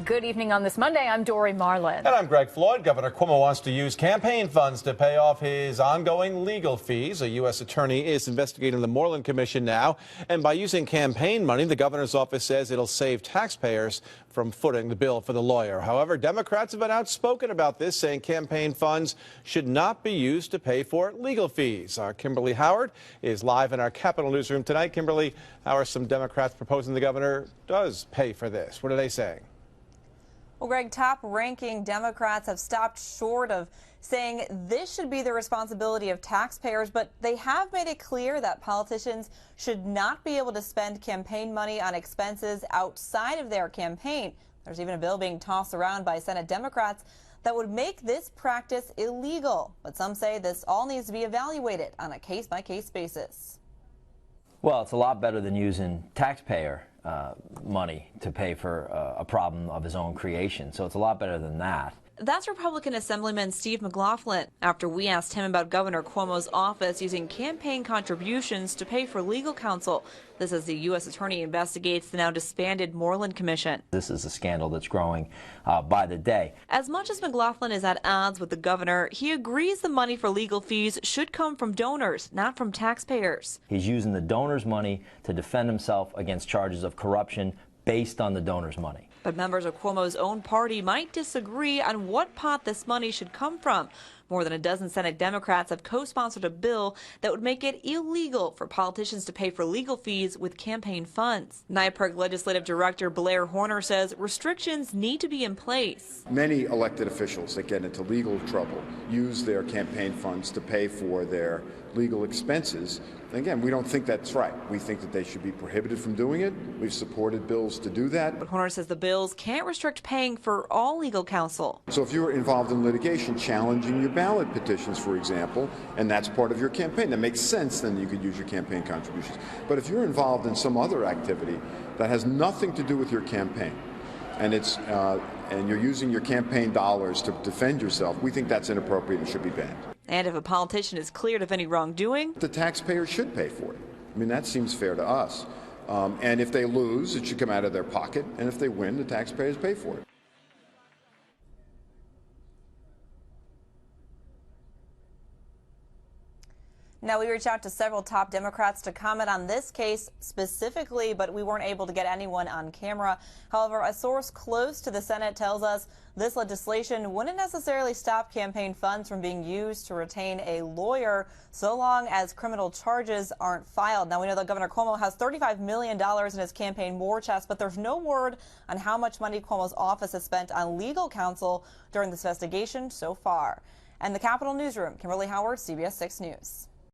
Good evening on this Monday. I'm Dory Marlin. And I'm Greg Floyd. Governor Cuomo wants to use campaign funds to pay off his ongoing legal fees. A U.S. attorney is investigating the Moreland Commission now. And by using campaign money, the governor's office says it'll save taxpayers from footing the bill for the lawyer. However, Democrats have been outspoken about this, saying campaign funds should not be used to pay for legal fees. Our Kimberly Howard is live in our Capitol newsroom tonight. Kimberly, how are some Democrats proposing the governor does pay for this? What are they saying? Well, Greg, top-ranking Democrats have stopped short of saying this should be the responsibility of taxpayers, but they have made it clear that politicians should not be able to spend campaign money on expenses outside of their campaign. There's even a bill being tossed around by Senate Democrats that would make this practice illegal. But some say this all needs to be evaluated on a case-by-case basis. Well, it's a lot better than using taxpayer money to pay for a problem of his own creation. So it's a lot better than that. That's Republican Assemblyman Steve McLaughlin after we asked him about Governor Cuomo's office using campaign contributions to pay for legal counsel. This as the U.S. attorney investigates the now disbanded Moreland Commission. This is a scandal that's growing by the day. As much as McLaughlin is at odds with the governor, he agrees the money for legal fees should come from donors, not from taxpayers. He's using the donors' money to defend himself against charges of corruption based on the donors' money. But members of Cuomo's own party might disagree on what pot this money should come from. More than a dozen Senate Democrats have co-sponsored a bill that would make it illegal for politicians to pay for legal fees with campaign funds. NYPIRG Legislative Director Blair Horner says restrictions need to be in place. Many elected officials that get into legal trouble use their campaign funds to pay for their legal expenses. Again, we don't think that's right. We think that they should be prohibited from doing it. We've supported bills to do that. But Horner says the bills can't restrict paying for all legal counsel. So if you're involved in litigation, challenging your ballot petitions, for example, and that's part of your campaign, that makes sense, then you could use your campaign contributions. But if you're involved in some other activity that has nothing to do with your campaign, and you're using your campaign dollars to defend yourself, we think that's inappropriate and should be banned. And if a politician is cleared of any wrongdoing, the taxpayers should pay for it. I mean, that seems fair to us. And if they lose, it should come out of their pocket. And if they win, the taxpayers pay for it. Now, we reached out to several top Democrats to comment on this case specifically, but we weren't able to get anyone on camera. However, a source close to the Senate tells us this legislation wouldn't necessarily stop campaign funds from being used to retain a lawyer so long as criminal charges aren't filed. Now, we know that Governor Cuomo has $35 million in his campaign war chest, but there's no word on how much money Cuomo's office has spent on legal counsel during this investigation so far. And the Capitol Newsroom, Kimberly Howard, CBS 6 News.